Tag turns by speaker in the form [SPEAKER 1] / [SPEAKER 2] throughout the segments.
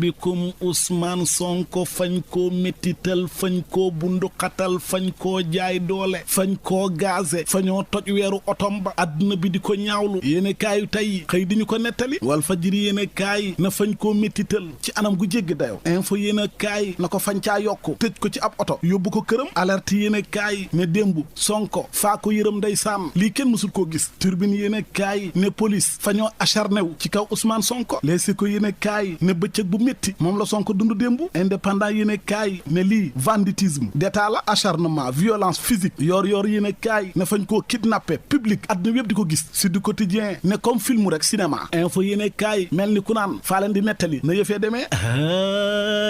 [SPEAKER 1] bikum Ousmane Sonko fañ koo méttital fañ koo bunduxatal fañ koo jaay doole fañ koo gazé fañoo toj weeru otom ba adduna bi di ko ñaawlu yéene kaayu tey xëy di ñu ko nettali wal fajiri yéene kaay na fañ koo méttital ci anam gu jéggi dayo info yéene kaay na ko fañ caa yokku tëj ko ci ab oto yóbbu ko këram alerte yéene kaay ne démb Sonko faa ko yërëm ndeysaan lii kenn mësul koo gis turbine yéene kaay ne police fañoo acharné wu ci kaw Ousmane Sonko leesi ko yéene kaay ne bëccëg bu métti moom la Sonko dund démb indépendant yéene kaay ne lii banditisme d'état la acharnement violence physique yoor yéene kaay ne fañ koo kidnappé public àdduna yëpp di ko gis si du quotidien ne comme film rek cinéma info yéene kaay mel ni ku naan faa leen di nettali na yëfee demee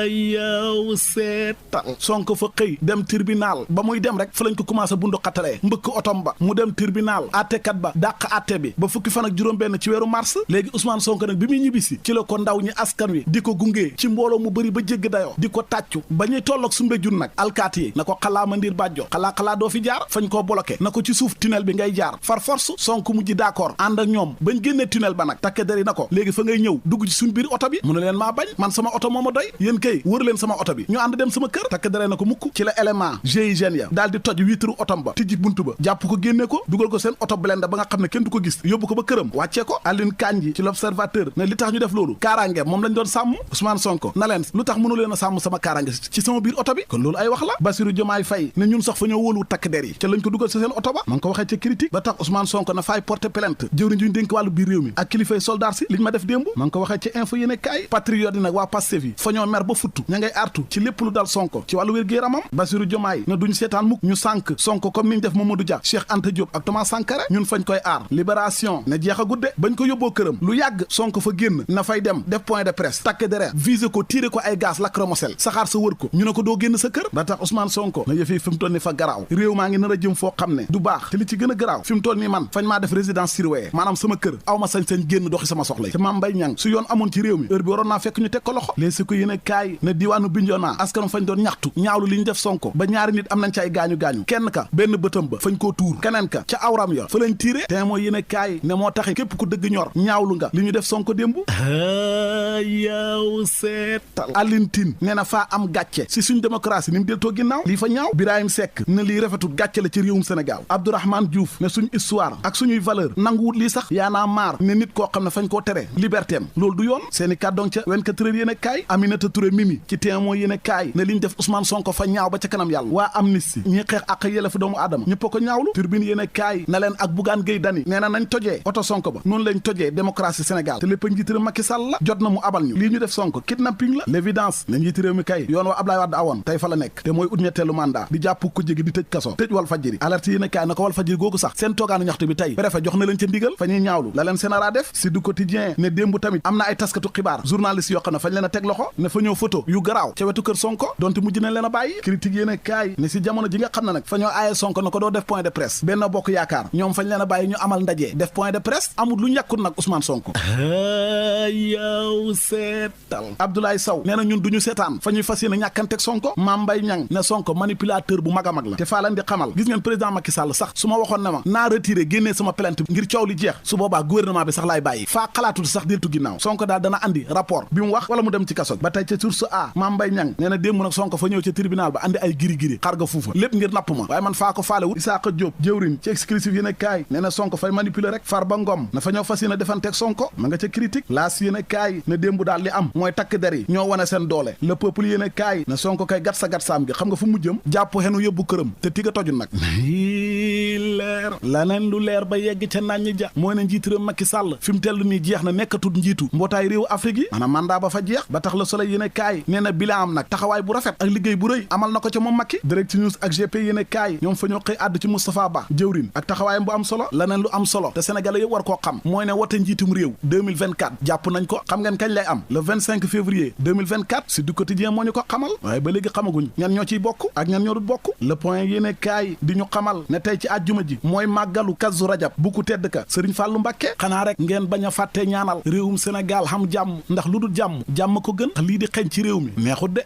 [SPEAKER 1] yow seetal Sonko fa xëy dem tribunal ba muy dem rek fa lañ ko commencé bundu xatalee mbëkk otom ba mu dem tribunal attekat ba dàq atte bi ba fukki fan ak juróom benn ci weeru mars léegi Ousmane Sonko nag bi muy ñibbisi ci la ko ndaw ñi askan wi di ko gungee ci mbooloo mu bëri ba jégg dayoo di ko tàccu ba ñuy tolloog sumbe jun nag alkaati yi na ko xalaa ma ndiir bàjjo xalaa doo fi jaar fañ koo bloqué na ko ci suuf tunnel bi ngay jaar far force Sonko mujj d'accord ànd ak ñoom bañ génnee tunnel ba nag takke dari na ko léegi fa ngay ñëw dugg ci suñ biir oto bi mu ne leen maa bañ man sama oto moo ma doy yéen kay wër leen sama oto bi ñu ànd dem sama kër takke dari na ko mukk ci la élément GIGN ya daal di toj vitre otom ba tijji buntu ba jàpp ko génne ko dugal ko seen oto blende ba nga xam ne kenn du ko gis yóbbu ko ba këram wàccee ko Aline Kandji ci l'Observateur ne li tax ñu def loolu kaaraange moom lañ doon sàmm Ousmane Sonko na leen lu tax mënu leen a sàmm sama kaaraange ci sama biir oto bi kon loolu ay wax la Bassirou Diomaye Faye ne ñun sax fa ñoo wóolu takk der yi ca lañ ko dugal ci seen oto ba ma ngi ko waxee ca critique ba tax Ousmane Sonko na faay porter plainte jëwriñ juñ dénk wàllu biir réew mi ak kilifay soldat si liñ ma def démb ma ngi ko waxee ci info yéene kaay patriote yi nag waa Pastef yi fa ñoo mer ba futtu ña ngay artu ci lépp lu dal Sonko ci wàllu wér-gu-yaramam Bassirou Diomaye ne duñ seetaan mukk ñu sànk Sonko comme niñ def Mamadou Dia Cheikh Anta Diop ak Thomas Sankara ñun fañ koy aar libération ne jeex a gudde bañ ko yóbboo këram lu yàgg Sonko fa génn na fay dem def point de presse takk dere visé ko tiré ko ay gaz lacrymogène saxaar sa wër ko ñu ne ko doo génn sa kër ba tax Ousmane Sonko na yëfee fi mu toll ni fa garaaw réew maa ngi nar a jëm foo xam ne du baax te li ci gën a garaaw fi mu toll nii man fañ maa def résidence surveillée maanaam sama kër aw ma sañ-sañ génn doxi sama soxla yi te Mame Mbaye Niang su yoon amoon ci réew mi heure bi waroon naa fekk ñu teg ko loxo léeg si ko yéen a kaay ne diwaanu Bignona askanam fañ doon ñaxtu ñaawlu li ñu def Sonko ba ñaari nit am nañ ci ay gaañu-gaañu kenn ka benn bëtam ba fañ koo tuur keneen ka ca awram ya fa lañ tiire te mooy yéen a kaay ne moo taxi képp ku dëgg ñor ñaawlu nga li ñu def Sonko démb yow seetal Alioune Tine nee na faa am gàcce si suñ démocratie ni mu del too ginnaaw lii fa ñaaw Birahim Seck ne lii rafetul gàcce la ci réewum Sénégal Abdourahmane Diouf ne suñ histoire ak suñuy valeur nanguwut lii sax yaanaa maar ne nit koo xam ne fañ koo tere liberté am loolu du yoon seeni kàddoon ca 24 heures yéen a kaay Aminata Touré Mimi ci Témoin yéen a kaay ne li ñu def Ousmane Sonko fa ñaaw ba ca kanam yàlla waa Amnesty ñi xeex ak yelleefu doomu aadama ñëpp a ko ñaawlu Tribune yéen a kaay na leen ak Bougane Gueye Dany nee na nañ tojee oto Sonko ba noonu lañ tojee démocratie Sénégal te lépp a njiit réew Macky Sall la jot na mu abal ñu lii ñu def Sonko kidnapping la l'évidence na njiit réew mi kay yoon wa Abdoulaye Wade awoon tey fa la nekk te mooy ut ñetteelu mandat di jàpp ko jégi di tëj kaso tëj Walfadjri alerte yéen a kaay na ko Walfadjri googu sax seen toogaanu ñaxtu bi tey préfet jox na leen ca ndigal fa ñuy ñaawlu la leen sénara def si du quotidien ne démb tamit am na ay taskatu xibaar journaliste yoo xam ne fañ leen a teg loxo ne fa ñëw photo yu garaaw ca wetu kër Sonko donte mujj nañ leen a bàyyi critique yéen a kaay ne si jamono ji nga xam ne nag fa ñoo aaye Sonko na ko doo def point de presse benn bokk yaakaar ñoom fañ leen a bàyyi ñu amal ndaje def point de presse amul lu ñàkkut nag Ousmane Sonko yow seetal Abdoulaye Sow nee na ñun duñu seetaan fa ñuy fas yéene ñàkkanteeg Sonko Mame Mbaye Niang ne Sonko manipulateur bu mag a mag la te faa leen di xamal gis ngeen président Macky Sall sax su ma waxoon ne ma naa retiré génnee sama plainte ngir coow li jeex su boobaa gouvernement bi sax laay bàyyi faa xalaatul sax deltu ginnaaw Sonko daal dana andi rapport bi mu wax wala mu dem ci kaso ba tey ca source a Mame Mbaye Niang nee na démb nag Sonko fa ñëw ca tribunal ba andi ay giri-giri xar ga fuufa lépp ngir napp ma waaye man faa ko faalewut Isaaqa Diop jëwriñ ci exclusif yéen a kaay nee na Sonko fay manipuler rek Farba Ngom na fa ñëw fas yéene defanteeg Sonko ma nga ca critique laas yéen a kaay ne démb daal li am mooy takk der yi ñoo wane seen doole le peuple yéen a kaay ne Sonko kay gat sa gat saam gi xam nga fu mu jëm jàpp xenu yóbbu këram te tiga toju nag leer laneen lu leer ba yegg ca naan ñi ja mooy ne njiit réew Macky Sall fi mu tellu nii jeex na nekkatul njiitu mbootaay réew Afrique yi maanaam mandat ba fa jeex ba tax Le Soleil yéen a kaay nee na bilan am nag taxawaay bu rafet ak liggéey bu rëy amal na ko ca moom Macky Direct News ak GP yéen a kaay ñoom fa ñoo xëy àddu ci Moustapha Ba jëwrin ak taxawaayam bu am solo laneen lu am solo te sénégalais yëpp war koo xam mooy ne wote njiitum réew 2024 jàpp nañ ko xam ngeen kañ lay am le 25 février 2024 si du quotidien moo ñu ko xamal waaye ba léegi xamaguñ ñan ñoo ciy bokk ak ñan ñoo dul bokk le point yéen a kaay di ñu xamal ne tey ci àjjuma ji mooy màggalu Kazu Rajab bu ku tedd ka Serigne Fallou Mbacké xanaa rek ngeen bañ a fàtte ñaanal réewum Sénégal xam jàmm ndax lu dul jàmm ko gën lii di xeeñ ci réew mi neexut de